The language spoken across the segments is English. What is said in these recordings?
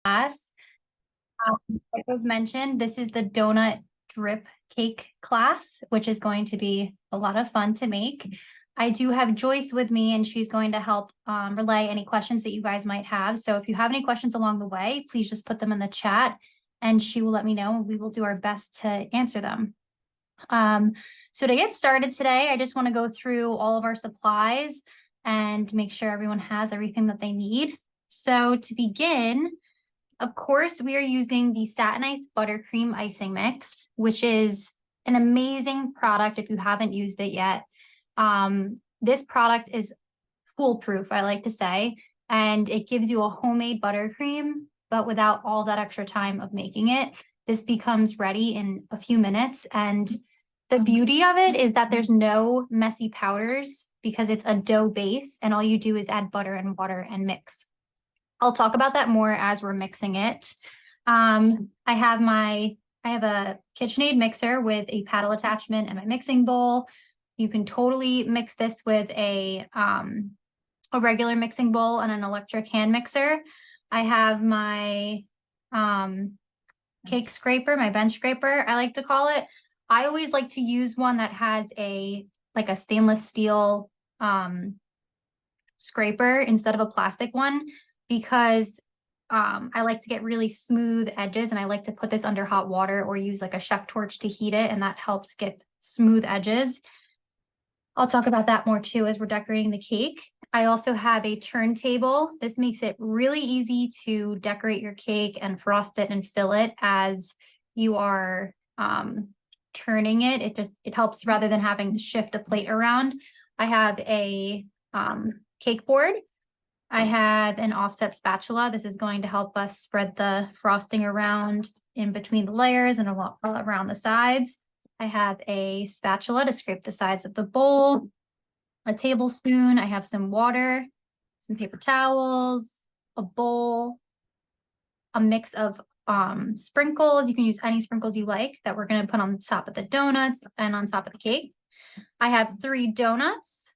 class. Like was mentioned, this is the donut drip cake class, which is going to be a lot of fun to make. I do have Joyce with me, and she's going to help relay any questions that you guys might have. So if you have any questions along the way, please just put them in the chat and she will let me know, and we will do our best to answer them. So to get started today, I just want to go through all of our supplies and make sure everyone has everything that they need. So to begin, of course, we are using the Satin Buttercream icing mix, which is an amazing product if you haven't used it yet. This product is foolproof, I like to say, and it gives you a homemade buttercream, but without all that extra time of making it. This becomes ready in a few minutes, and the beauty of it is that there's no messy powders because it's a dough base, and all you do is add butter and water and mix. I'll talk about that more as we're mixing it. I have a KitchenAid mixer with a paddle attachment and my mixing bowl. You can totally mix this with a regular mixing bowl and an electric hand mixer. I have my cake scraper, my bench scraper, I like to call it. I always like to use one that has a stainless steel scraper instead of a plastic one, because I like to get really smooth edges, and I like to put this under hot water or use like a chef torch to heat it, and that helps get smooth edges. I'll talk about that more too as we're decorating the cake. I also have a turntable. This makes it really easy to decorate your cake and frost it and fill it as you are turning it. It helps rather than having to shift a plate around. I have a cake board. I have an offset spatula. This is going to help us spread the frosting around in between the layers and around the sides. I have a spatula to scrape the sides of the bowl, a tablespoon. I have some water, some paper towels, a bowl, a mix of sprinkles. You can use any sprinkles you like that we're going to put on top of the donuts and on top of the cake. I have 3 donuts,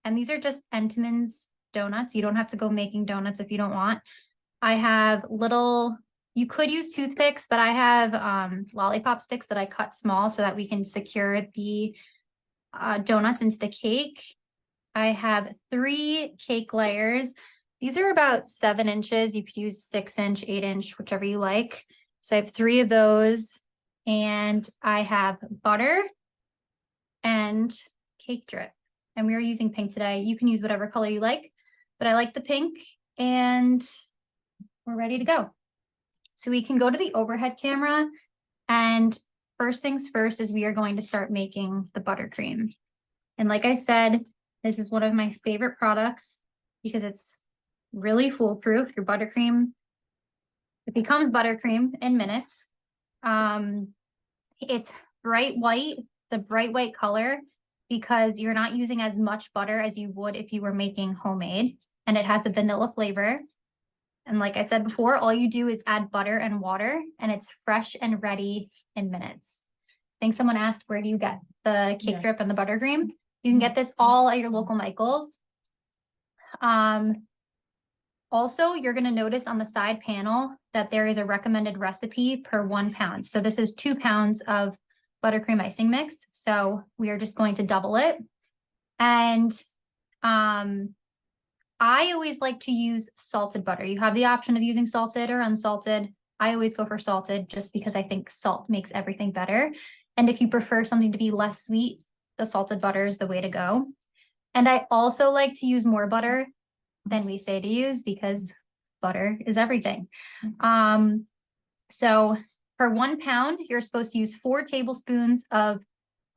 and these are just Entenmann's donuts. You don't have to go making donuts if you don't want. I have you could use toothpicks, but I have lollipop sticks that I cut small so that we can secure the donuts into the cake. I have 3 cake layers. These are about 7 inches. You could use 6-inch, 8-inch, whichever you like. So I have 3 of those, and I have butter and cake drip. And we are using pink today. You can use whatever color you like, but I like the pink, and we're ready to go. So we can go to the overhead camera, and first things first is we are going to start making the buttercream. And like I said, this is one of my favorite products because it's really foolproof. Your buttercream, it becomes buttercream in minutes. It's bright white. It's a bright white color because you're not using as much butter as you would if you were making homemade, and it has a vanilla flavor. And like I said before, all you do is add butter and water, and it's fresh and ready in minutes. I think someone asked, where do you get the cake drip and the buttercream? You can get this all at your local Michael's. Also, you're going to notice on the side panel that there is a recommended recipe per 1 pound. So this is 2 pounds of buttercream icing mix. So we are just going to double it. And I always like to use salted butter. You have the option of using salted or unsalted. I always go for salted just because I think salt makes everything better. And if you prefer something to be less sweet, the salted butter is the way to go. And I also like to use more butter than we say to use because butter is everything. So for 1 pound, you're supposed to use 4 tablespoons of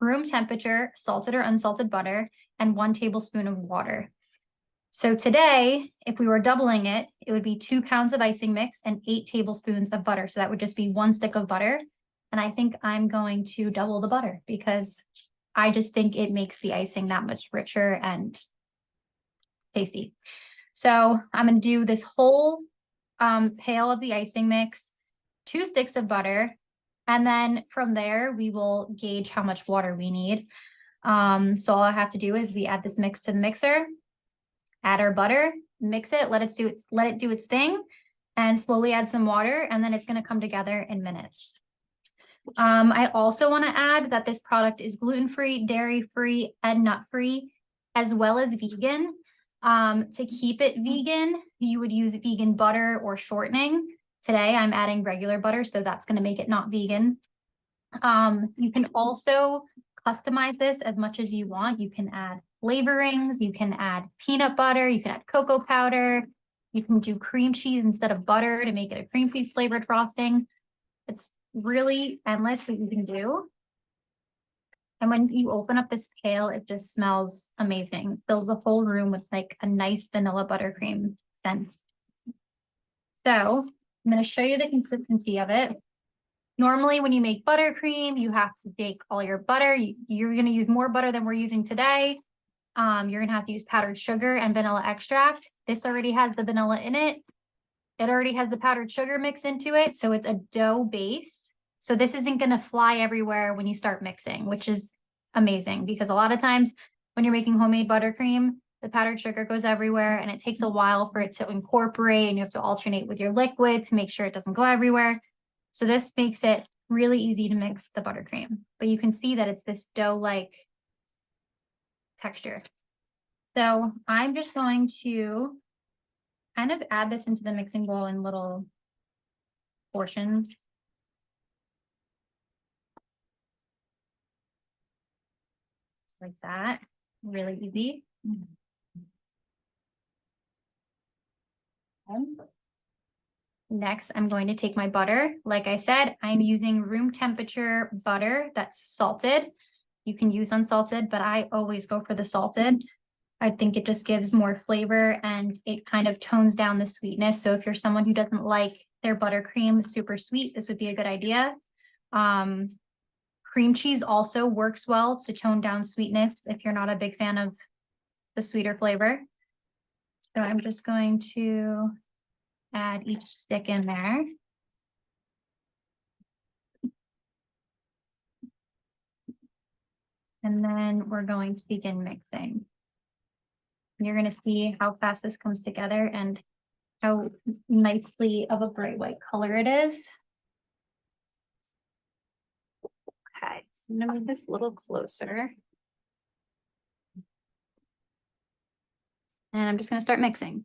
room temperature salted or unsalted butter and 1 tablespoon of water. So today, if we were doubling it, it would be 2 pounds of icing mix and 8 tablespoons of butter. So that would just be 1 stick of butter. And I think I'm going to double the butter because I just think it makes the icing that much richer and tasty. So I'm going to do this whole pail of the icing mix, 2 sticks of butter, and then from there, we will gauge how much water we need. So all I have to do is we add this mix to the mixer, add our butter, mix it, let it do its thing, and slowly add some water, and then it's going to come together in minutes. I also want to add that this product is gluten-free, dairy-free, and nut-free, as well as vegan. To keep it vegan, you would use vegan butter or shortening. Today, I'm adding regular butter, so that's going to make it not vegan. You can also customize this as much as you want. You can add flavorings, you can add peanut butter, you can add cocoa powder, you can do cream cheese instead of butter to make it a cream cheese flavored frosting. It's really endless what you can do. And when you open up this pail, it just smells amazing. It fills the whole room with like a nice vanilla buttercream scent. So I'm going to show you the consistency of it. Normally, when you make buttercream, you have to bake all your butter. You're going to use more butter than we're using today. You're going to have to use powdered sugar and vanilla extract. This already has the vanilla in it. It already has the powdered sugar mixed into it. So it's a dough base. So this isn't going to fly everywhere when you start mixing, which is amazing because a lot of times when you're making homemade buttercream, the powdered sugar goes everywhere and it takes a while for it to incorporate and you have to alternate with your liquid to make sure it doesn't go everywhere. So this makes it really easy to mix the buttercream, but you can see that it's this dough-like texture. So I'm just going to kind of add this into the mixing bowl in little portions. Just like that, really easy. Next, I'm going to take my butter. Like I said, I'm using room temperature butter that's salted. You can use unsalted, but I always go for the salted. I think it just gives more flavor and it kind of tones down the sweetness. So if you're someone who doesn't like their buttercream super sweet, this would be a good idea. Cream cheese also works well to tone down sweetness if you're not a big fan of the sweeter flavor. So I'm just going to add each stick in there. And then we're going to begin mixing. You're going to see how fast this comes together and how nicely of a bright white color it is. Okay, so I'm going to move this a little closer. And I'm just going to start mixing.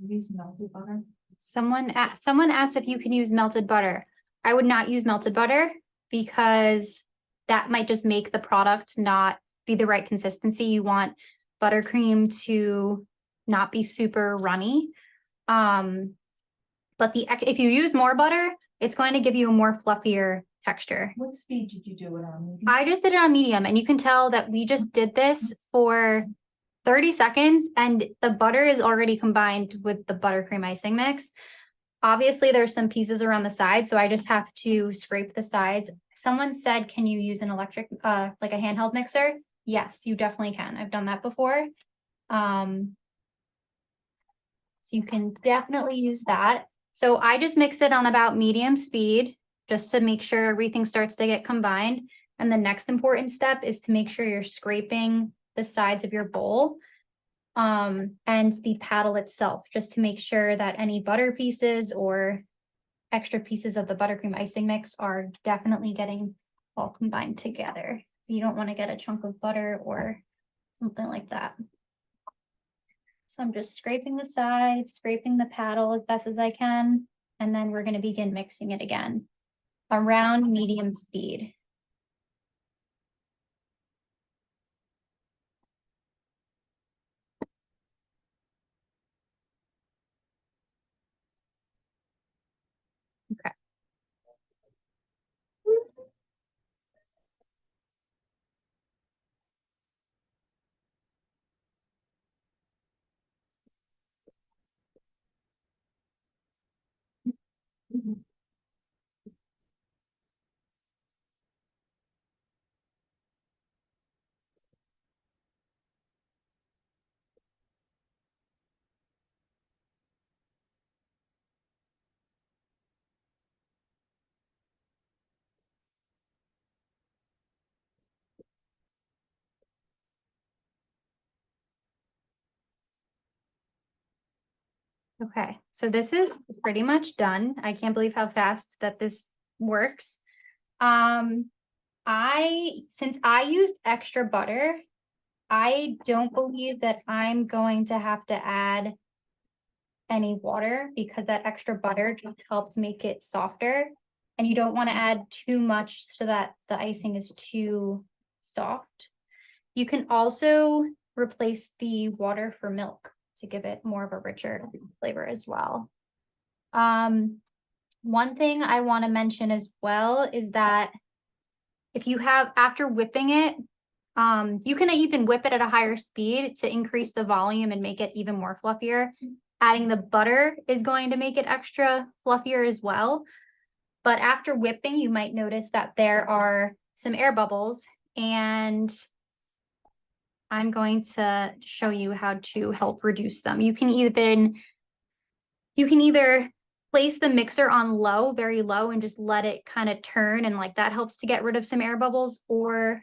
Use melted butter. Someone asked if you can use melted butter. I would not use melted butter because that might just make the product not be the right consistency. You want buttercream to not be super runny. But if you use more butter, it's going to give you a more fluffier texture. What speed did you do it on? Medium? I just did it on medium, and you can tell that we just did this for 30 seconds and the butter is already combined with the buttercream icing mix. Obviously, there's some pieces around the side, so I just have to scrape the sides. Someone said, can you use an electric, like a handheld mixer? Yes, you definitely can. I've done that before. So you can definitely use that. So I just mix it on about medium speed just to make sure everything starts to get combined. And the next important step is to make sure you're scraping the sides of your bowl and the paddle itself, just to make sure that any butter pieces or extra pieces of the buttercream icing mix are definitely getting all combined together. You don't want to get a chunk of butter or something like that. So I'm just scraping the sides, scraping the paddle as best as I can, and then we're going to begin mixing it again around medium speed. Okay. Okay, so this is pretty much done. I can't believe how fast that this works. Since I used extra butter, I don't believe that I'm going to have to add any water because that extra butter just helped make it softer. And you don't want to add too much so that the icing is too soft. You can also replace the water for milk to give it more of a richer flavor as well. One thing I want to mention as well is that if you have, after whipping it, you can even whip it at a higher speed to increase the volume and make it even more fluffier. Adding the butter is going to make it extra fluffier as well. But after whipping, you might notice that there are some air bubbles, and I'm going to show you how to help reduce them. You can either place the mixer on low, very low, and just let it kind of turn, and like that helps to get rid of some air bubbles, or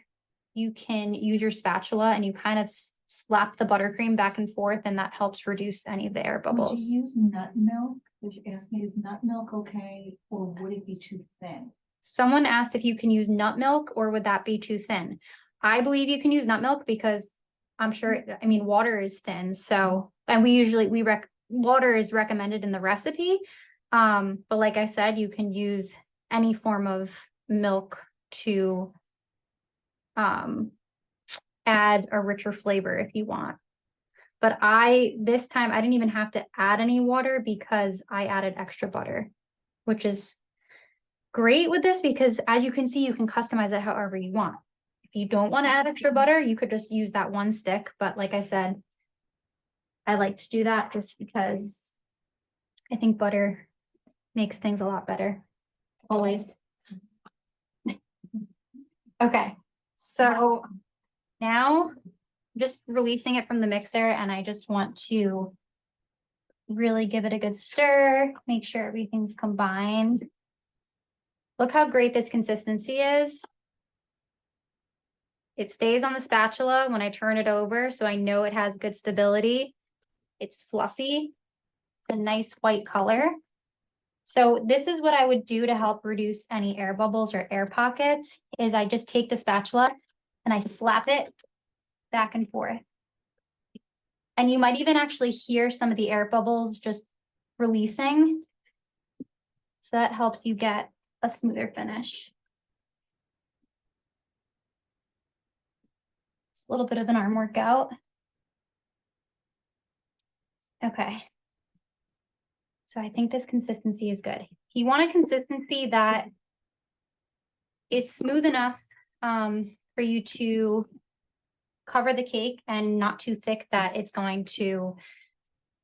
you can use your spatula and you kind of slap the buttercream back and forth, and that helps reduce any of the air bubbles. Would you use nut milk? Would you ask me, is nut milk okay, or would it be too thin? Someone asked if you can use nut milk or would that be too thin? I believe you can use nut milk because I'm sure, I mean, water is thin. So, and water is recommended in the recipe. But like I said, you can use any form of milk to add a richer flavor if you want. But this time I didn't even have to add any water because I added extra butter, which is great with this because as you can see, you can customize it however you want. If you don't want to add extra butter, you could just use that one stick. But like I said, I like to do that just because I think butter makes things a lot better. Always. Okay, so now just releasing it from the mixer, and I just want to really give it a good stir, make sure everything's combined. Look how great this consistency is. It stays on the spatula when I turn it over, so I know it has good stability. It's fluffy. It's a nice white color. So this is what I would do to help reduce any air bubbles or air pockets, is I just take the spatula and I slap it back and forth. And you might even actually hear some of the air bubbles just releasing. So that helps you get a smoother finish. It's a little bit of an arm workout. Okay. So I think this consistency is good. You want a consistency that is smooth enough for you to cover the cake and not too thick that it's going to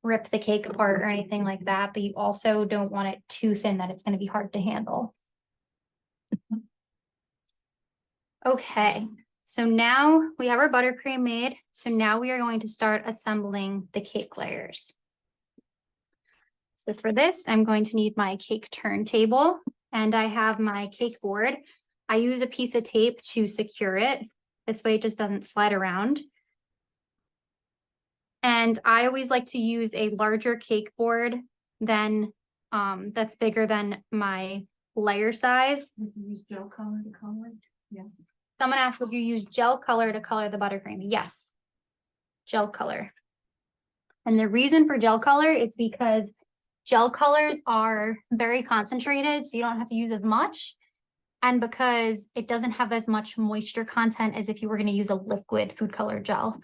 rip the cake apart or anything like that, but you also don't want it too thin that it's going to be hard to handle. Okay, so now we have our buttercream made. So now we are going to start assembling the cake layers. So for this, I'm going to need my cake turntable, and I have my cake board. I use a piece of tape to secure it. This way it just doesn't slide around. And I always like to use a larger cake board than that's bigger than my layer size. Would you use gel color to color it? Yes. Someone asked, would you use gel color to color the buttercream? Yes, gel color. And the reason for gel color is because gel colors are very concentrated, so you don't have to use as much. And because it doesn't have as much moisture content as if you were going to use a liquid food color gel.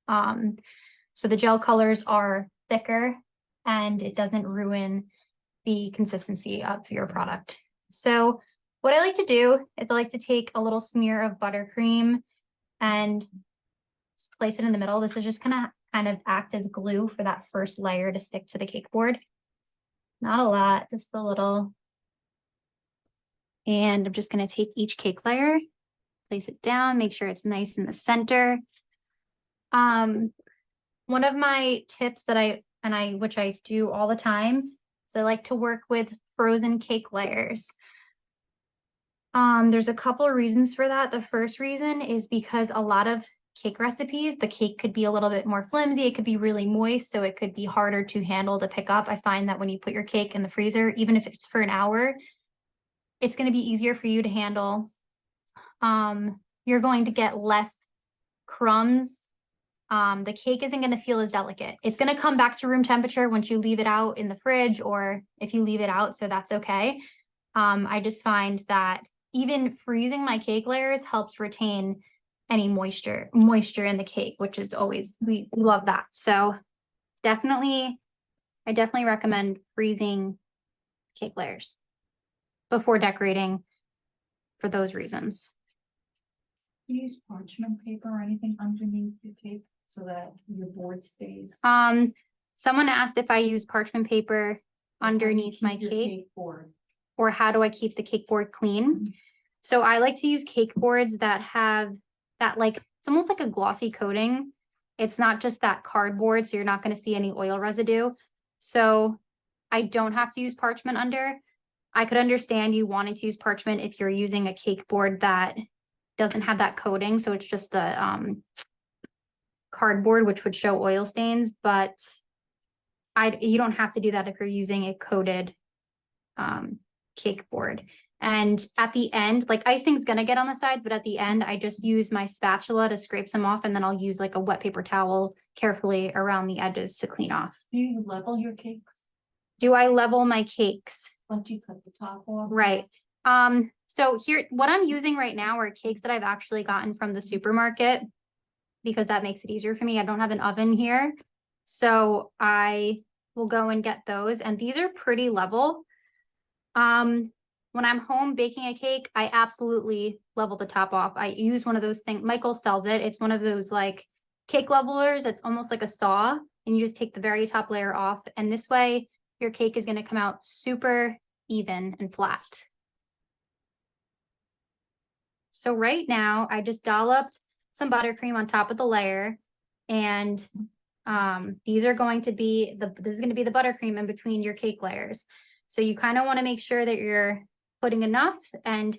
So the gel colors are thicker and it doesn't ruin the consistency of your product. So what I like to do is I like to take a little smear of buttercream and just place it in the middle. This is just gonna kind of act as glue for that first layer to stick to the cake board. Not a lot, just a little. And I'm just gonna take each cake layer, place it down, make sure it's nice in the center. One of my tips that which I do all the time, is I like to work with frozen cake layers. There's a couple of reasons for that. The first reason is because a lot of cake recipes, the cake could be a little bit more flimsy. It could be really moist, so it could be harder to handle to pick up. I find that when you put your cake in the freezer, even if it's for an hour, it's going to be easier for you to handle. You're going to get less crumbs. The cake isn't going to feel as delicate. It's going to come back to room temperature once you leave it out in the fridge, or if you leave it out, so that's okay. I just find that even freezing my cake layers helps retain any moisture in the cake, which is always, we love that. So I definitely recommend freezing cake layers before decorating for those reasons. Do you use parchment paper or anything underneath your cake so that your board stays? Someone asked if I use parchment paper underneath my cake board, or how do I keep the cake board clean? So I like to use cake boards that have that, like, it's almost like a glossy coating. It's not just that cardboard, so you're not going to see any oil residue. So I don't have to use parchment under. I could understand you wanting to use parchment if you're using a cake board that doesn't have that coating, so it's just the cardboard, which would show oil stains, but you don't have to do that if you're using a coated cake board. And at the end, like, icing's gonna get on the sides, but at the end, I just use my spatula to scrape some off, and then I'll use like a wet paper towel carefully around the edges to clean off. do you level your cakes? Do I level my cakes? Once you cut the top off? Right. So here, what I'm using right now are cakes that I've actually gotten from the supermarket, because that makes it easier for me. I don't have an oven here, so I will go and get those, and these are pretty level. When I'm home baking a cake, I absolutely level the top off. I use one of those things, Michael sells it. It's one of those like cake levelers. It's almost like a saw, and you just take the very top layer off, and this way your cake is going to come out super even and flat. So right now I just dolloped some buttercream on top of the layer, and these are going to be this is going to be the buttercream in between your cake layers. So you kind of want to make sure that you're putting enough and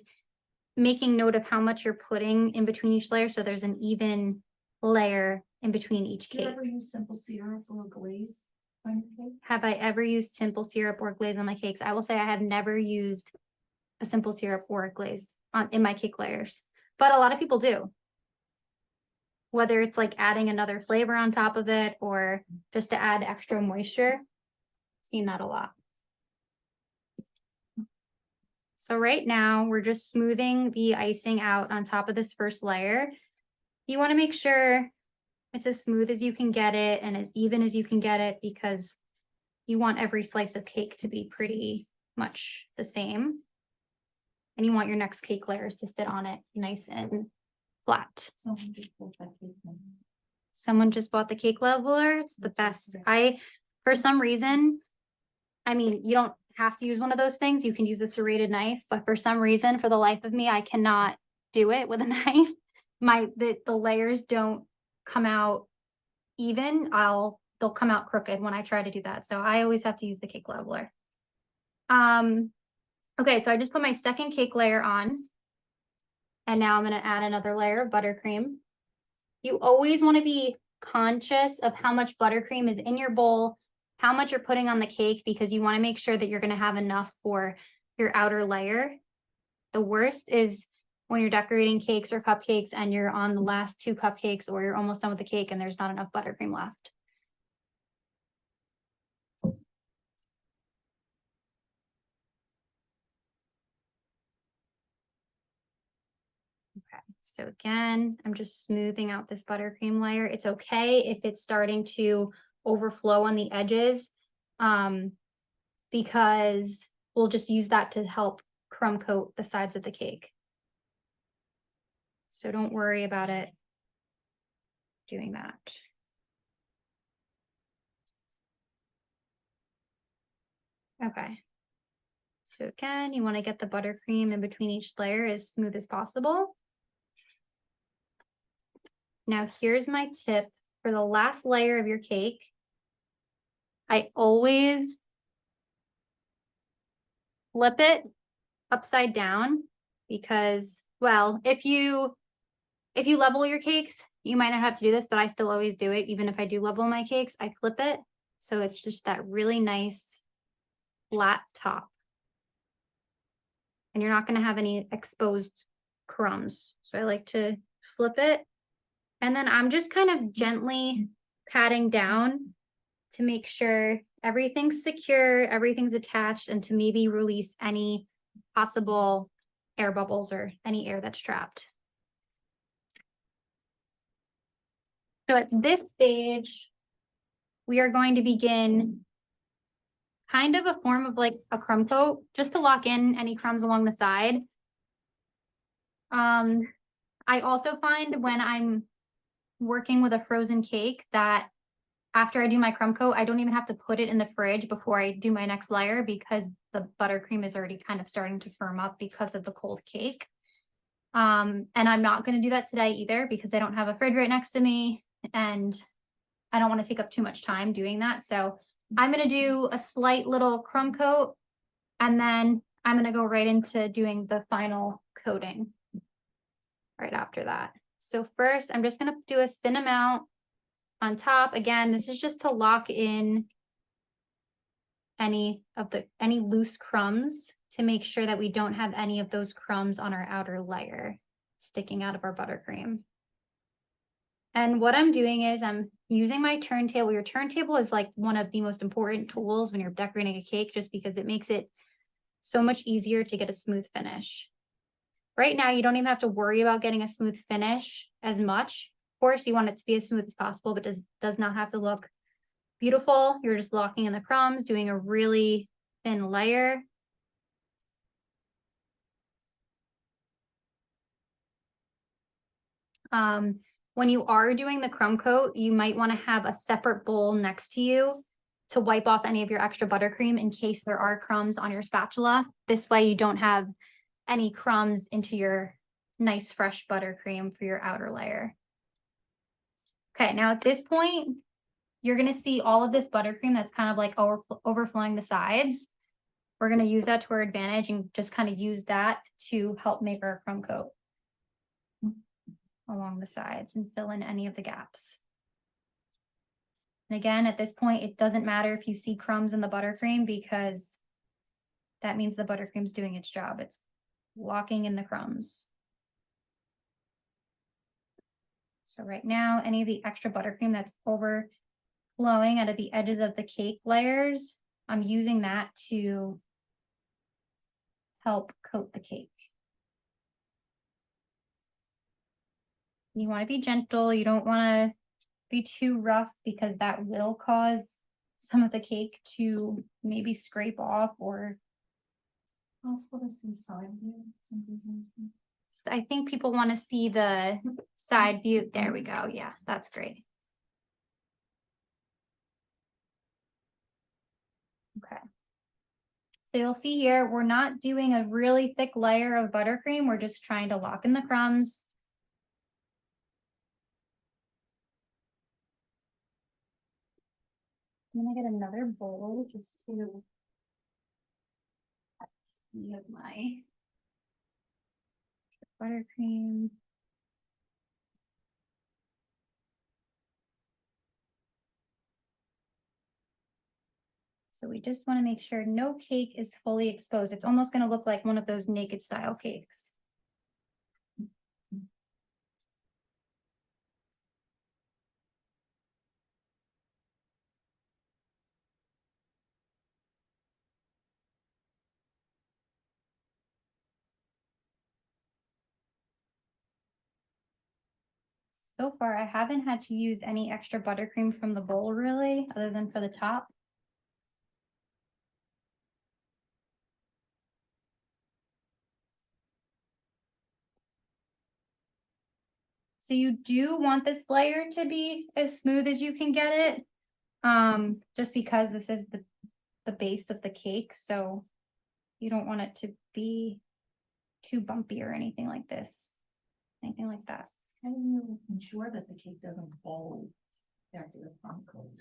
making note of how much you're putting in between each layer, so there's an even layer in between each Do you cake. ever use simple syrup or glaze on your cake? Have I ever used simple syrup or glaze on my cakes? I will say I have never used a simple syrup or a glaze in my cake layers, but a lot of people do. Whether it's like adding another flavor on top of it or just to add extra moisture, I've seen that a lot. So right now we're just smoothing the icing out on top of this first layer. You want to make sure it's as smooth as you can get it and as even as you can get it, because you want every slice of cake to be pretty much the same. And you want your next cake layers to sit on it nice and flat. Someone just bought the cake leveler. It's the best. For some reason, I mean, you don't have to use one of those things. You can use a serrated knife, but for some reason, for the life of me, I cannot do it with a knife. The layers don't come out even. They'll come out crooked when I try to do that. So I always have to use the cake leveler. Okay, so I just put my second cake layer on, and now I'm going to add another layer of buttercream. You always want to be conscious of how much buttercream is in your bowl, how much you're putting on the cake, because you want to make sure that you're going to have enough for your outer layer. The worst is when you're decorating cakes or cupcakes and you're on the last two cupcakes, or you're almost done with the cake and there's not enough buttercream left. Okay, so again, I'm just smoothing out this buttercream layer. It's okay if it's starting to overflow on the edges, because we'll just use that to help crumb coat the sides of the cake. So don't worry about it doing that. Okay. So again, you want to get the buttercream in between each layer as smooth as possible. Now here's my tip for the last layer of your cake. I always flip it upside down because, well, if you level your cakes, you might not have to do this, but I still always do it. Even if I do level my cakes, I flip it. So it's just that really nice flat top. And you're not going to have any exposed crumbs. So I like to flip it. And then I'm just kind of gently patting down to make sure everything's secure, everything's attached, and to maybe release any possible air bubbles or any air that's trapped. So at this stage, we are going to begin kind of a form of like a crumb coat, just to lock in any crumbs along the side. I also find when I'm working with a frozen cake that after I do my crumb coat, I don't even have to put it in the fridge before I do my next layer because the buttercream is already kind of starting to firm up because of the cold cake. And I'm not going to do that today either because I don't have a fridge right next to me and I don't want to take up too much time doing that. So I'm going to do a slight little crumb coat and then I'm going to go right into doing the final coating right after that. So first, I'm just going to do a thin amount on top. Again, this is just to lock in any loose crumbs to make sure that we don't have any of those crumbs on our outer layer sticking out of our buttercream. And what I'm doing is I'm using my turntable. Your turntable is like one of the most important tools when you're decorating a cake, just because it makes it so much easier to get a smooth finish. Right now, you don't even have to worry about getting a smooth finish as much. Of course, you want it to be as smooth as possible, but does not have to look beautiful. You're just locking in the crumbs, doing a really thin layer. When you are doing the crumb coat, you might want to have a separate bowl next to you to wipe off any of your extra buttercream in case there are crumbs on your spatula. This way you don't have any crumbs into your nice fresh buttercream for your outer layer. Okay, now at this point, you're going to see all of this buttercream that's kind of like overflowing the sides. We're going to use that to our advantage and just kind of use that to help make our crumb coat along the sides and fill in any of the gaps. And again, at this point, it doesn't matter if you see crumbs in the buttercream because that means the buttercream's doing its job. It's locking in the crumbs. So right now, any of the extra buttercream that's overflowing out of the edges of the cake layers, I'm using that to help coat the cake. You want to be gentle. You don't want to be too rough because that will cause some of the cake to maybe scrape off or Possible to see side view. I think people want to see the side view. There we go. Yeah, that's great. Okay. So you'll see here, we're not doing a really thick layer of buttercream. We're just trying to lock in the crumbs. I'm gonna get another bowl just to have my buttercream. So we just want to make sure no cake is fully exposed. It's almost going to look like one of those naked style cakes. So far, I haven't had to use any extra buttercream from the bowl really, other than for the top. So you do want this layer to be as smooth as you can get it, just because this is the base of the cake. So You don't want it to be too bumpy or anything like this, anything like that. How do you ensure that the cake doesn't fold after the crumb coat?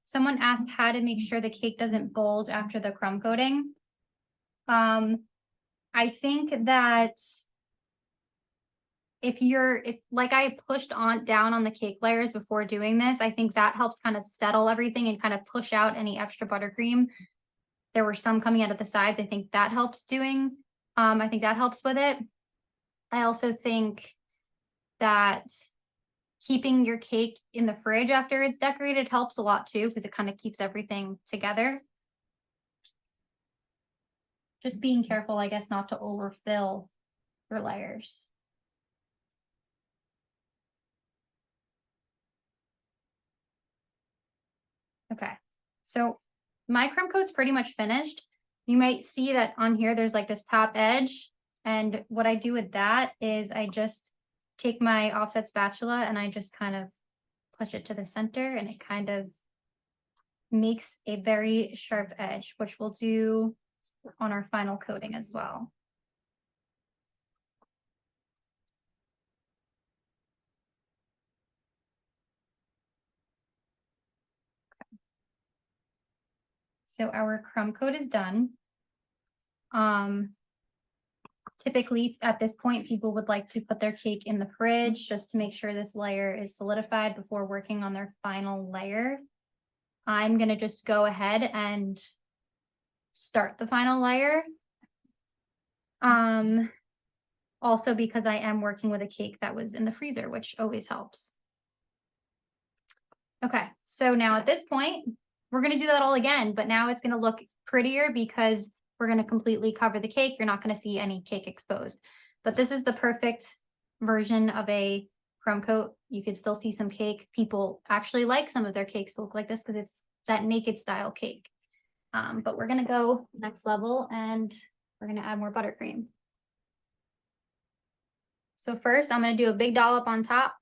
Someone asked how to make sure the cake doesn't bulge after the crumb coating. I think that if like I pushed on down on the cake layers before doing this, I think that helps kind of settle everything and kind of push out any extra buttercream. There were some coming out at the sides. I think that helps I think that helps with it. I also think that keeping your cake in the fridge after it's decorated helps a lot too, because it kind of keeps everything together. Just being careful, I guess, not to overfill your layers. Okay, so my crumb coat's pretty much finished. You might see that on here, there's like this top edge. And what I do with that is I just take my offset spatula and I just kind of push it to the center, and it kind of makes a very sharp edge, which we'll do on our final coating as well. So our crumb coat is done. Typically at this point, people would like to put their cake in the fridge just to make sure this layer is solidified before working on their final layer. I'm gonna just go ahead and start the final layer. Also because I am working with a cake that was in the freezer, which always helps. Okay, so now at this point, we're gonna do that all again, but now it's gonna look prettier because we're gonna completely cover the cake. You're not gonna see any cake exposed. But this is the perfect version of a crumb coat. You could still see some cake. People actually like some of their cakes to look like this because it's that naked style cake. But we're gonna go next level and we're gonna add more buttercream. So first, I'm gonna do a big dollop on top.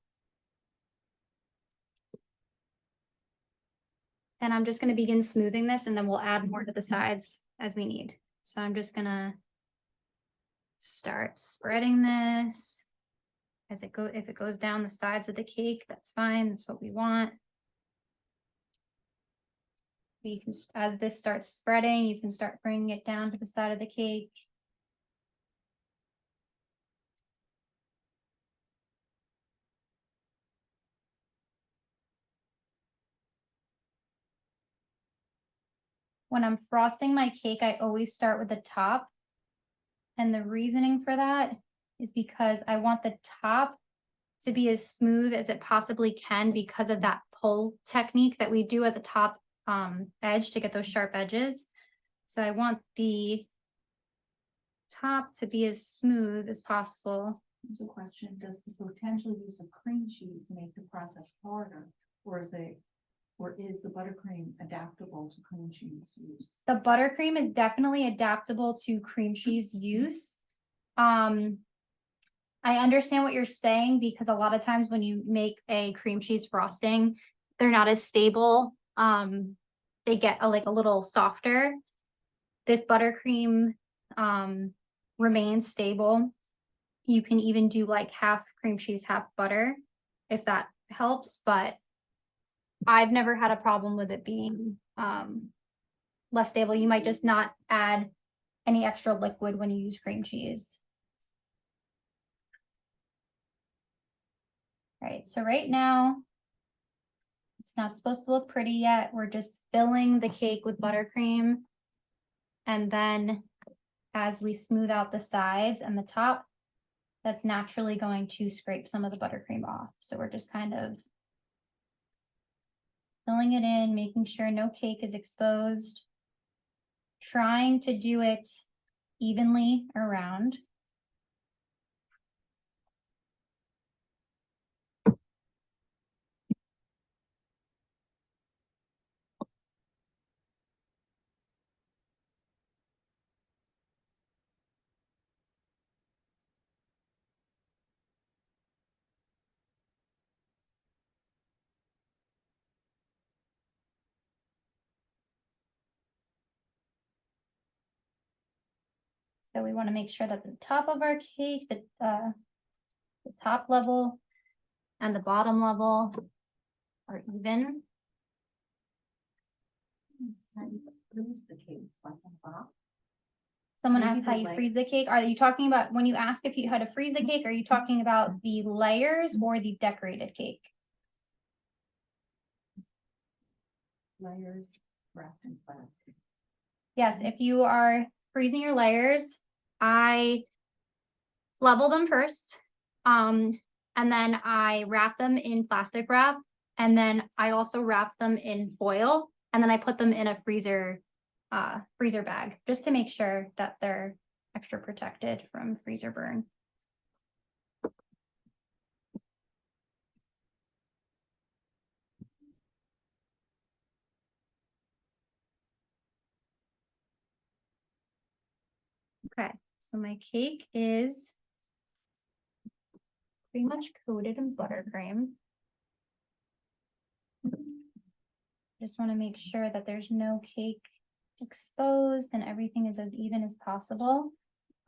And I'm just gonna begin smoothing this, and then we'll add more to the sides as we need. So I'm just gonna start spreading this as it goes. If it goes down the sides of the cake, that's fine. That's what we want. You can, as this starts spreading, you can start bringing it down to the side of the cake. When I'm frosting my cake, I always start with the top. And the reasoning for that is because I want the top to be as smooth as it possibly can because of that pull technique that we do at the top edge to get those sharp edges. So I want the top to be as smooth as possible. There's a question, does the potential use of cream cheese make the process harder, or is the buttercream adaptable to cream cheese use? The buttercream is definitely adaptable to cream cheese use. I understand what you're saying because a lot of times when you make a cream cheese frosting, they're not as stable. They get like a little softer. This buttercream remains stable. You can even do like half cream cheese, half butter, if that helps, but I've never had a problem with it being less stable. You might just not add any extra liquid when you use cream cheese. All right, so right now, it's not supposed to look pretty yet. We're just filling the cake with buttercream. And then as we smooth out the sides and the top, that's naturally going to scrape some of the buttercream off. So we're just kind of filling it in, making sure no cake is exposed, trying to do it evenly around. So we want to make sure that the top of our cake, the top level and the bottom level are even. Freeze the cake like on top. Someone Maybe asked how the you layer- freeze the cake. Are you talking about when you ask if you how to freeze the cake? Are you talking about the layers or the decorated cake? Layers wrapped in plastic. Yes, if you are freezing your layers, I level them first. And then I wrap them in plastic wrap. And then I also wrap them in foil. And then I put them in a freezer bag, just to make sure that they're extra protected from freezer burn. Okay, so my cake is pretty much coated in buttercream. Just want to make sure that there's no cake exposed and everything is as even as possible.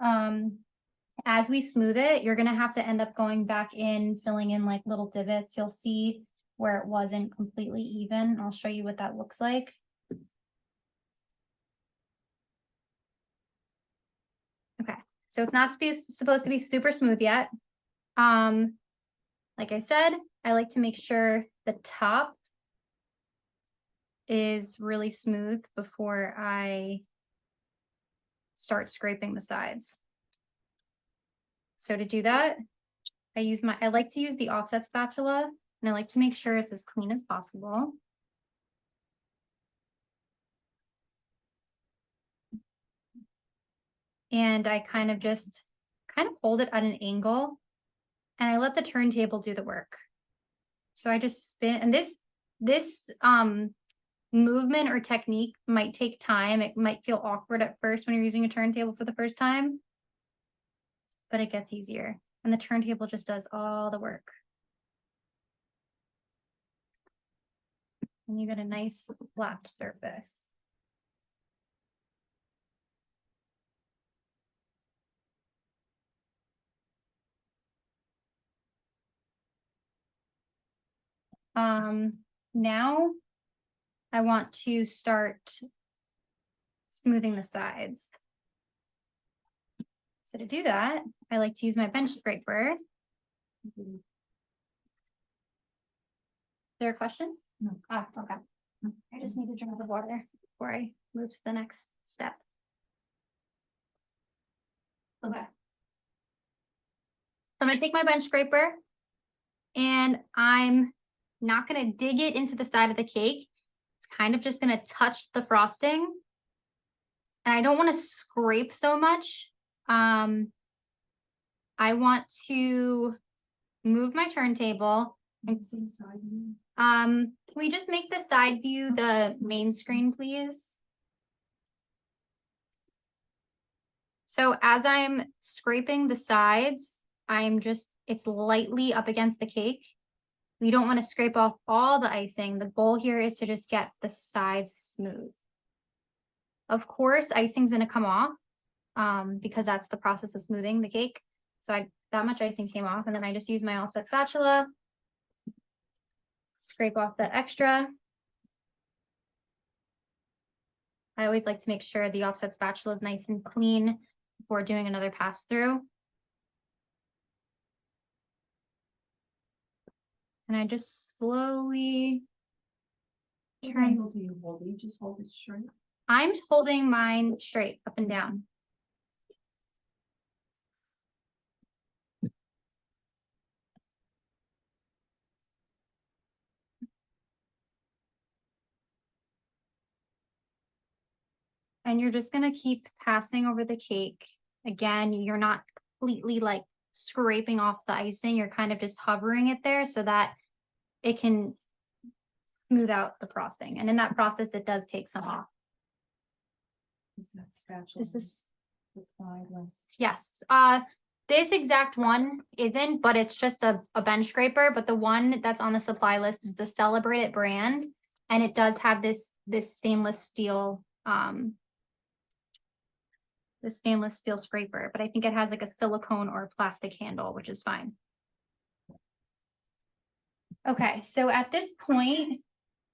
As we smooth it, you're gonna have to end up going back in, filling in like little divots. You'll see where it wasn't completely even. I'll show you what that looks like. Okay, so it's not supposed to be super smooth yet. Like I said, I like to make sure the top is really smooth before I start scraping the sides. So to do that, I like to use the offset spatula, and I like to make sure it's as clean as possible. And I kind of hold it at an angle, and I let the turntable do the work. So I just spin, and this movement or technique might take time. It might feel awkward at first when you're using a turntable for the first time, but it gets easier. And the turntable just does all the work. And you get a nice flat surface. Now I want to start smoothing the sides. So to do that, I like to use my bench scraper. Is there a question? No. Ah, okay. I just need a drink of water before I move to the next step. Okay. So I'm gonna take my bench scraper and I'm not gonna dig it into the side of the cake. It's kind of just gonna touch the frosting. And I don't want to scrape so much. I want to move my turntable. Can we just make the side view the main screen, please? So as I'm scraping the sides, it's lightly up against the cake. We don't want to scrape off all the icing. The goal here is to just get the sides smooth. Of course, icing's gonna come off because that's the process of smoothing the cake. So that much icing came off, and then I just use my offset spatula, scrape off that extra. I always like to make sure the offset spatula is nice and clean before doing another pass through. And I just slowly turn. Do you hold it? You just hold it straight? I'm holding mine straight up and down. And you're just gonna keep passing over the cake. Again, you're not completely like scraping off the icing. You're kind of just hovering it there so that it can smooth out the frosting. And in that process, it does take some off. Is that spatula? This is, Applied less? yes. This exact one isn't, but it's just a bench scraper. But the one that's on the supply list is the Celebrate It brand. And it does have this stainless steel the stainless steel scraper, but I think it has like a silicone or plastic handle, which is fine. Okay, so at this point,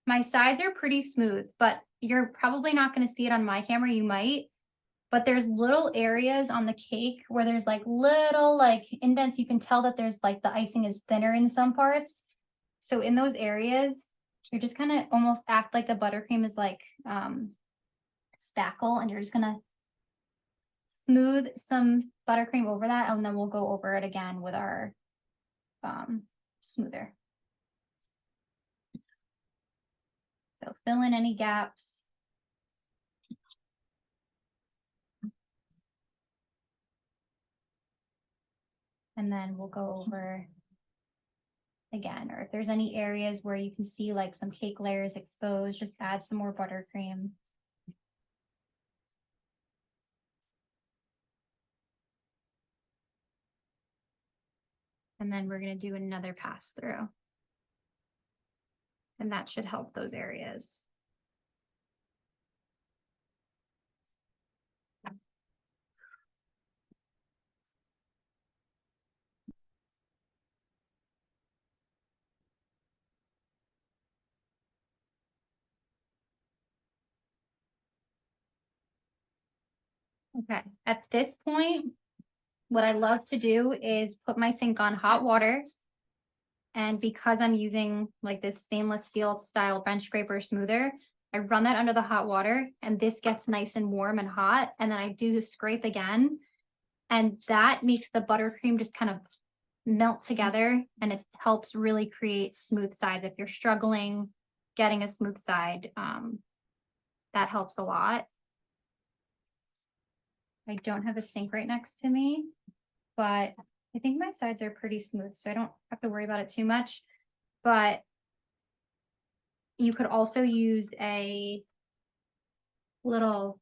my sides are pretty smooth, but you're probably not going to see it on my camera. You might, but there's little areas on the cake where there's like little like indents. You can tell that there's like the icing is thinner in some parts. So in those areas, you're just kind of almost act like the buttercream is like spackle, and you're just gonna smooth some buttercream over that, and then we'll go over it again with our smoother. So fill in any gaps. And then we'll go over again, or if there's any areas where you can see like some cake layers exposed, just add some more buttercream. And then we're going to do another pass through. And that should help those areas. Okay, at this point, what I love to do is put my sink on hot water. And because I'm using like this stainless steel style bench scraper smoother, I run that under the hot water, and this gets nice and warm and hot. And then I do scrape again. And that makes the buttercream just kind of melt together, and it helps really create smooth sides. If you're struggling getting a smooth side, that helps a lot. I don't have a sink right next to me, but I think my sides are pretty smooth, so I don't have to worry about it too much. But you could also use a little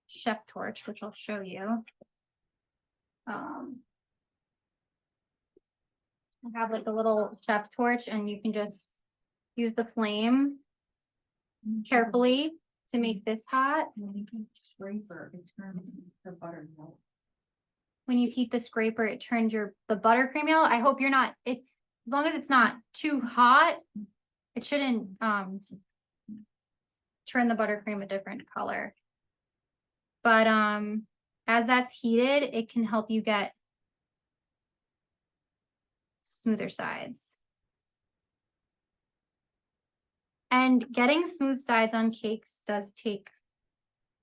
chef torch, which I'll show you. I have like a little chef torch, and you can just use the flame carefully to make this hot. When you can scraper, it turns the buttermilk. When you heat the scraper, it turns the buttercream yellow. I hope you're not, as long as it's not too hot, it shouldn't turn the buttercream a different color. But as that's heated, it can help you get smoother sides. And getting smooth sides on cakes does take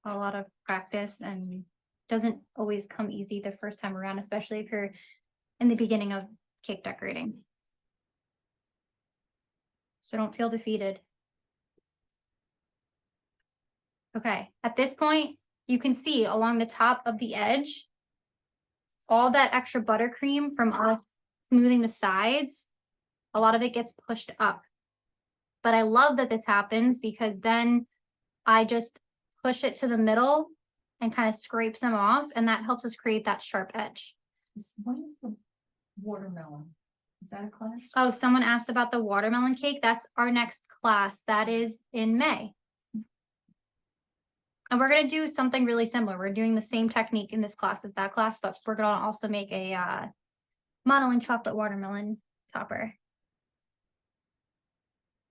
a lot of practice and doesn't always come easy the first time around, especially if you're in the beginning of cake decorating. So don't feel defeated. Okay, at this point, you can see along the top of the edge, all that extra buttercream from us smoothing the sides, a lot of it gets pushed up. But I love that this happens, because then I just push it to the middle and kind of scrape some off, and that helps us create that sharp edge. What is the watermelon? Is that a class? Oh, someone asked about the watermelon cake. That's our next class. That is in May. And we're going to do something really similar. We're doing the same technique in this class as that class, but we're going to also make a modeling chocolate watermelon topper.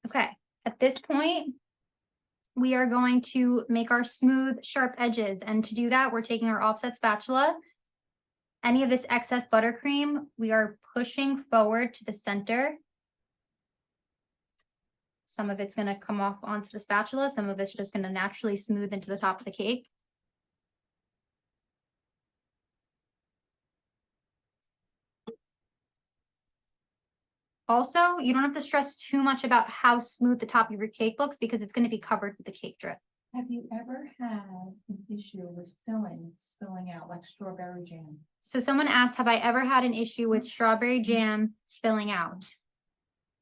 Okay, at this point, we are going to make our smooth, sharp edges. And to do that, we're taking our offset spatula. Any of this excess buttercream, we are pushing forward to the center. Some of it's going to come off onto the spatula. Some of it's just going to naturally smooth into the top of the cake. Also, you don't have to stress too much about how smooth the top of your cake looks, because it's going to be covered with the cake drip. Have you ever had an issue with filling spilling out, like strawberry jam? So someone asked, have I ever had an issue with strawberry jam spilling out?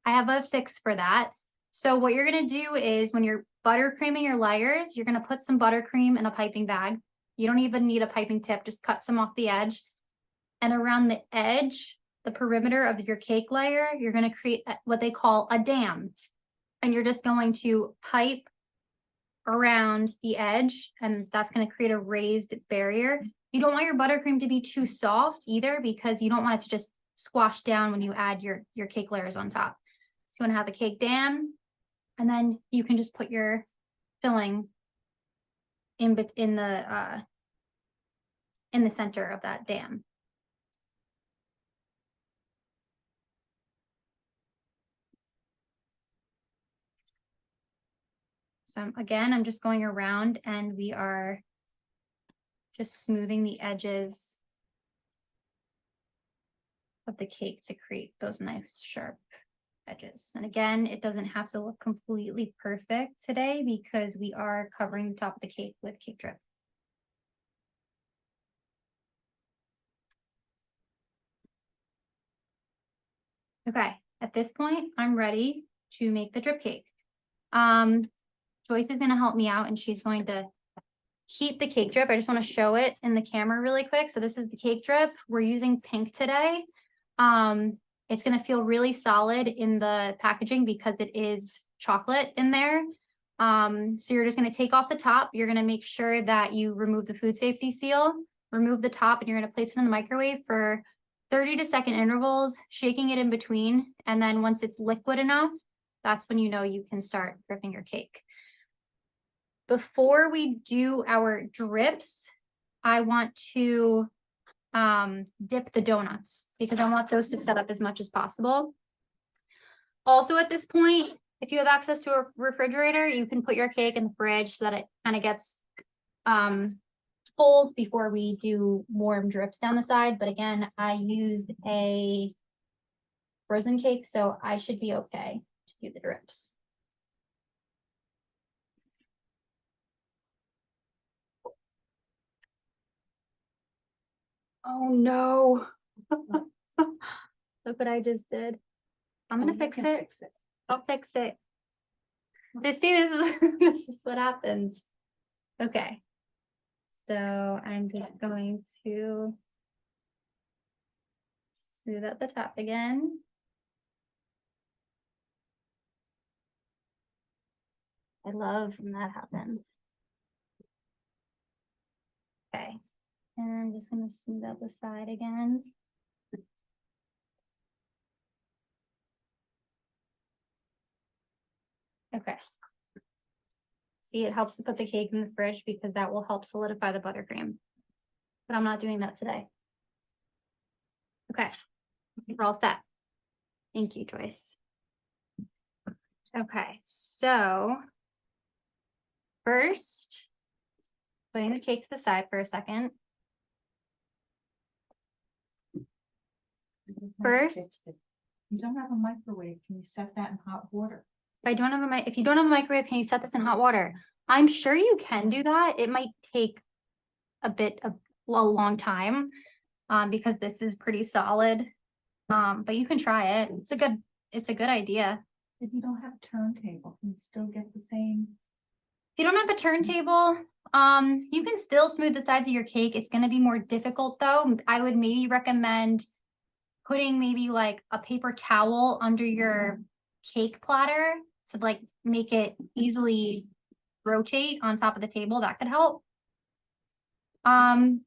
I have a fix for that. So what you're going to do is, when you're buttercreaming your layers, you're going to put some buttercream in a piping bag. You don't even need a piping tip, just cut some off the edge. And around the edge, the perimeter of your cake layer, you're going to create what they call a dam. And you're just going to pipe around the edge, and that's going to create a raised barrier. You don't want your buttercream to be too soft either, because you don't want it to just squash down when you add your cake layers on top. So you want to have a cake dam, and then you can just put your filling in the center of that dam. So again, I'm just going around and we are just smoothing the edges of the cake to create those nice sharp edges. And again, it doesn't have to look completely perfect today because we are covering the top of the cake with cake drip. Okay, at this point, I'm ready to make the drip cake. Joyce is gonna help me out and she's going to heat the cake drip. I just want to show it in the camera really quick. So this is the cake drip. We're using pink today. It's going to feel really solid in the packaging because it is chocolate in there. So you're just going to take off the top. You're going to make sure that you remove the food safety seal, remove the top, and you're going to place it in the microwave for 30 to second intervals, shaking it in between. And then once it's liquid enough, that's when you know you can start dripping your cake. Before we do our drips, I want to dip the donuts because I want those to set up as much as possible. Also at this point, if you have access to a refrigerator, you can put your cake in the fridge so that it kind of gets cold before we do warm drips down the side. But again, I used a frozen cake, so I should be okay to do the drips. Oh no. Look what I just did. I'm gonna fix it. I'll fix it. This is this is what happens. Okay. So I'm just going to smooth out the top again. I love when that happens. Okay. And I'm just gonna smooth out the side again. Okay. See, it helps to put the cake in the fridge because that will help solidify the buttercream. But I'm not doing that today. Okay, we're all set. Thank you, Joyce. Okay, so first, putting the cake to the side for a second. First, You don't have a microwave. Can you set that in hot water? if you don't have a microwave, can you set this in hot water? I'm sure you can do that. It might take a long time, because this is pretty solid. But you can try it. It's a good idea. If you don't have a turntable, can you still get the same? If you don't have a turntable, you can still smooth the sides of your cake. It's gonna be more difficult though. I would maybe recommend putting maybe like a paper towel under your cake platter to like make it easily rotate on top of the table. That could help.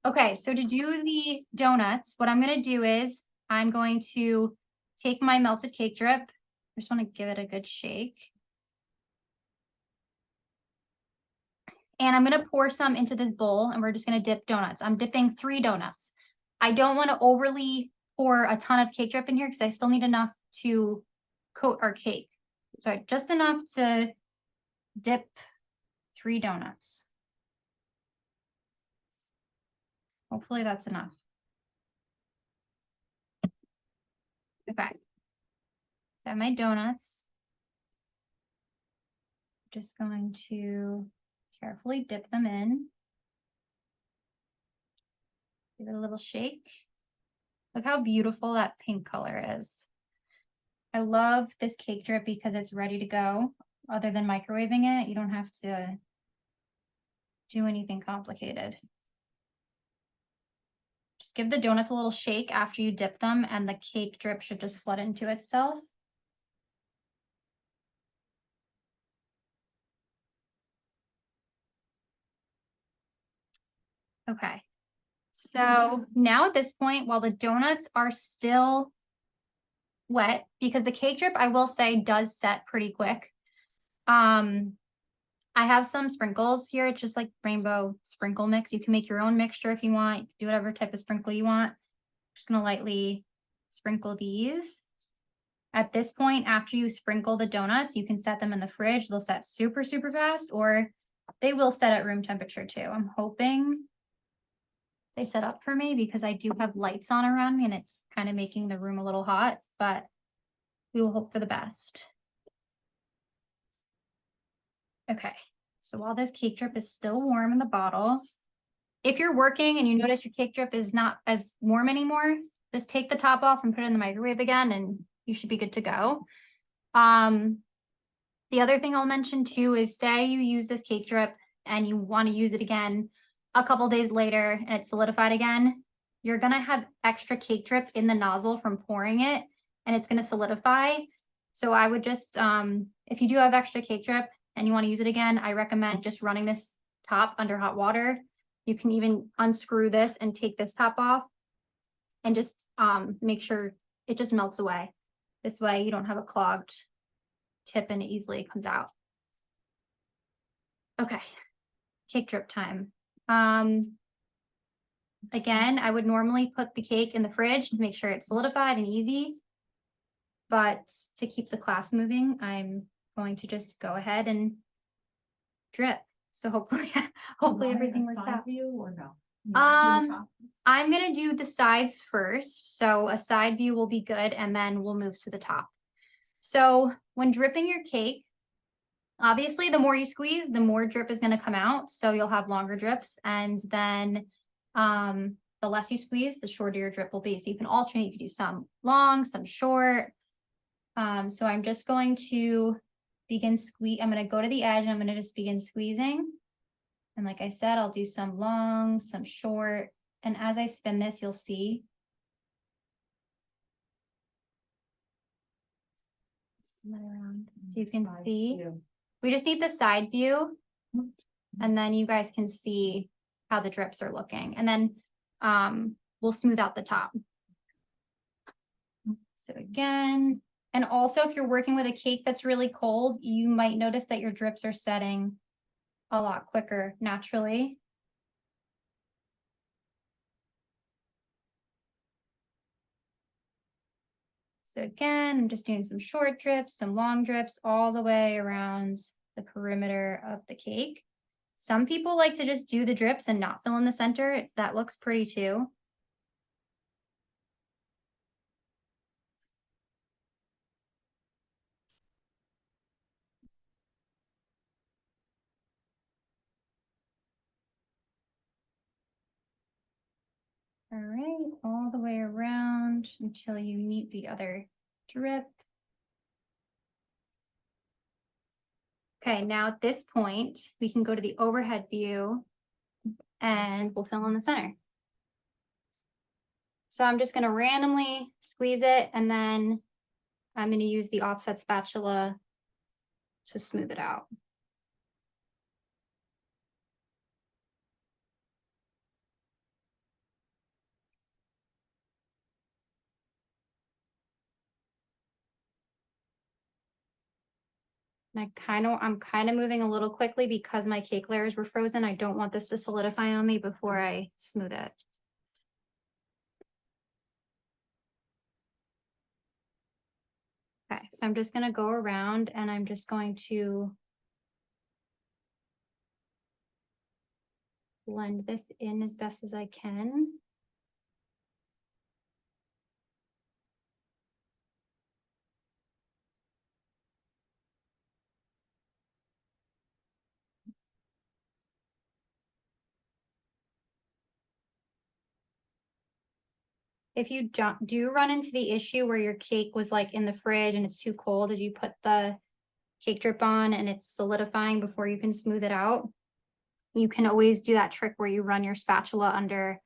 Okay, so to do the donuts, what I'm gonna do is I'm going to take my melted cake drip. I just want to give it a good shake. And I'm going to pour some into this bowl and we're just going to dip donuts. I'm dipping 3 donuts. I don't want to overly pour a ton of cake drip in here because I still need enough to coat our cake. So just enough to dip 3 donuts. Hopefully that's enough. Okay. So my donuts. Just going to carefully dip them in. Give it a little shake. Look how beautiful that pink color is. I love this cake drip because it's ready to go. Other than microwaving it, you don't have to do anything complicated. Just give the donuts a little shake after you dip them and the cake drip should just flood into itself. Okay, So now at this point, while the donuts are still wet, because the cake drip, I will say, does set pretty quick. I have some sprinkles here. It's just like rainbow sprinkle mix. You can make your own mixture if you want. Do whatever type of sprinkle you want. Just gonna lightly sprinkle these. At this point, after you sprinkle the donuts, you can set them in the fridge. They'll set super, super fast, or they will set at room temperature too. I'm hoping they set up for me because I do have lights on around me and it's kind of making the room a little hot, but we will hope for the best. Okay, so while this cake drip is still warm in the bottle, if you're working and you notice your cake drip is not as warm anymore, just take the top off and put it in the microwave again and you should be good to go. The other thing I'll mention too is, say you use this cake drip and you want to use it again a couple days later and it's solidified again, you're gonna have extra cake drip in the nozzle from pouring it and it's gonna solidify. So I would just, if you do have extra cake drip and you want to use it again, I recommend just running this top under hot water. You can even unscrew this and take this top off and just make sure it just melts away. This way you don't have a clogged tip and it easily comes out. Okay, cake drip time. Again, I would normally put the cake in the fridge to make sure it's solidified and easy. But to keep the class moving, I'm going to just go ahead and drip. So hopefully everything works out. View or no? I'm gonna do the sides first. So a side view will be good, and then we'll move to the top. So when dripping your cake, obviously the more you squeeze, the more drip is gonna come out. So you'll have longer drips, and then the less you squeeze, the shorter your drip will be. So you can alternate, you can do some long, some short. So I'm just going to begin I'm going to go to the edge and I'm going to just begin squeezing. And like I said, I'll do some long, some short. And as I spin this, you'll see. Spin it around so you can see. We just need the side view. And then you guys can see how the drips are looking. And then we'll smooth out the top. So again, and also if you're working with a cake that's really cold, you might notice that your drips are setting a lot quicker naturally. So again, I'm just doing some short drips, some long drips all the way around the perimeter of the cake. Some people like to just do the drips and not fill in the center. That looks pretty too. All right, all the way around until you meet the other drip. Okay, now at this point, we can go to the overhead view and we'll fill in the center. So I'm just gonna randomly squeeze it and then I'm gonna use the offset spatula to smooth it out. And I'm kind of moving a little quickly because my cake layers were frozen. I don't want this to solidify on me before I smooth it. Okay, so I'm just gonna go around and I'm just going to blend this in as best as I can. If you do run into the issue where your cake was like in the fridge and it's too cold as you put the cake drip on and it's solidifying before you can smooth it out, you can always do that trick where you run your spatula under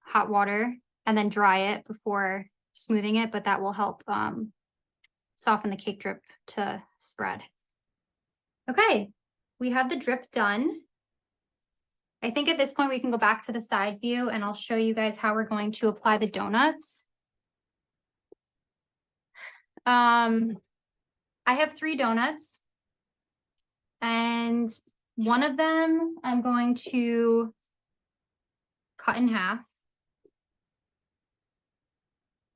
hot water and then dry it before smoothing it, but that will help soften the cake drip to spread. Okay, we have the drip done. I think at this point we can go back to the side view and I'll show you guys how we're going to apply the donuts. I have 3 donuts and one of them I'm going to cut in half.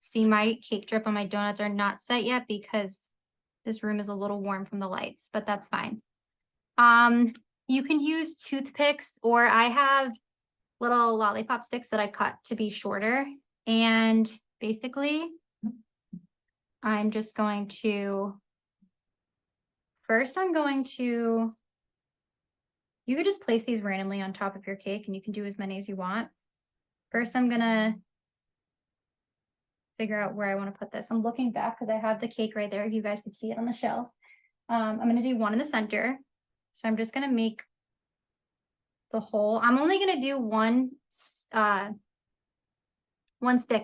See, my cake drip on my donuts are not set yet because this room is a little warm from the lights, but that's fine. You can use toothpicks, or I have little lollipop sticks that I cut to be shorter. And basically, I'm just going to, first I'm going to, you could just place these randomly on top of your cake and you can do as many as you want. First, I'm gonna figure out where I want to put this. I'm looking back because I have the cake right there. You guys can see it on the shelf. I'm gonna do one in the center. So I'm just gonna make the hole. I'm only gonna do one stick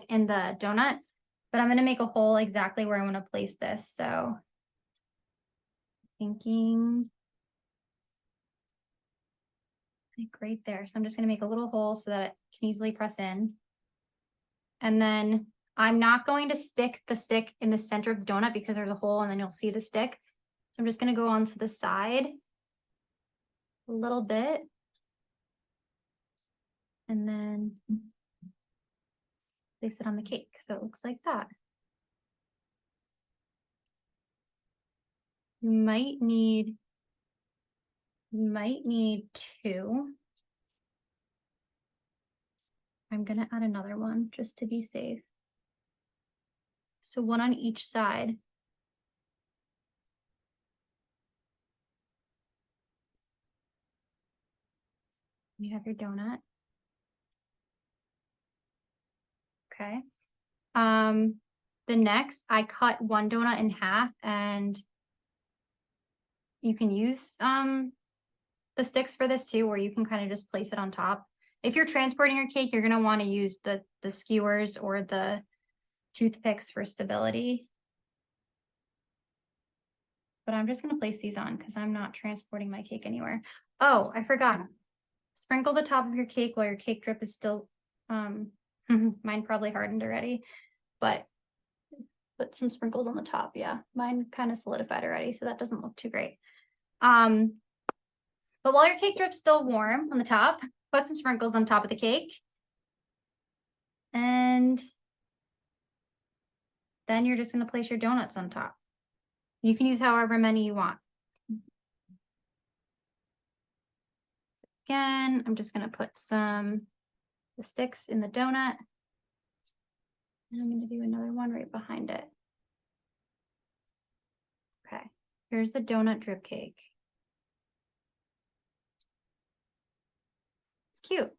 in the donut, but I'm gonna make a hole exactly where I want to place this. So thinking like right there. So I'm just gonna make a little hole so that it can easily press in. And then I'm not going to stick the stick in the center of the donut because there's a hole and then you'll see the stick. So I'm just gonna go on to the side a little bit. And then place it on the cake. So it looks like that. You might need 2. I'm gonna add another one just to be safe. So one on each side. You have your donut. Okay. The next, I cut one donut in half, and you can use the sticks for this too, or you can kind of just place it on top. If you're transporting your cake, you're gonna want to use the skewers or the toothpicks for stability. But I'm just gonna place these on because I'm not transporting my cake anywhere. Oh, I forgot. Sprinkle the top of your cake while your cake drip is still, mine probably hardened already, but put some sprinkles on the top. Yeah, mine kind of solidified already, so that doesn't look too great. But while your cake drip's still warm on the top, put some sprinkles on top of the cake. And then you're just gonna place your donuts on top. You can use however many you want. Again, I'm just gonna put the sticks in the donut. And I'm gonna do another one right behind it. Okay, here's the donut drip cake. It's cute.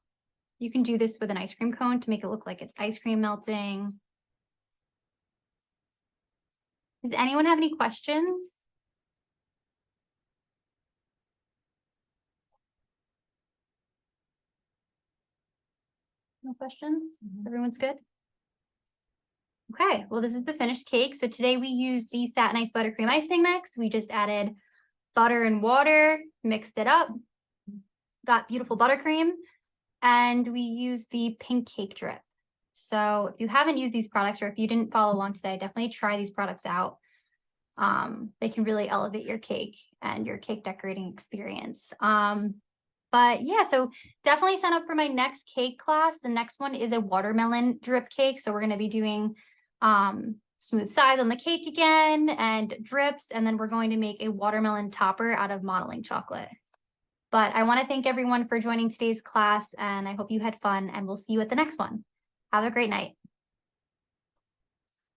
You can do this with an ice cream cone to make it look like it's ice cream melting. Does anyone have any questions? No questions? Everyone's good? Okay, well, this is the finished cake. So today we used the Satin Ice Buttercream icing mix. We just added butter and water, mixed it up, got beautiful buttercream, and we used the pink cake drip. So if you haven't used these products, or if you didn't follow along today, definitely try these products out. They can really elevate your cake and your cake decorating experience. But yeah, so definitely sign up for my next cake class. The next one is a watermelon drip cake. So we're going to be doing smooth sides on the cake again and drips. And then we're going to make a watermelon topper out of modeling chocolate. But I want to thank everyone for joining today's class, and I hope you had fun, and we'll see you at the next one. Have a great night.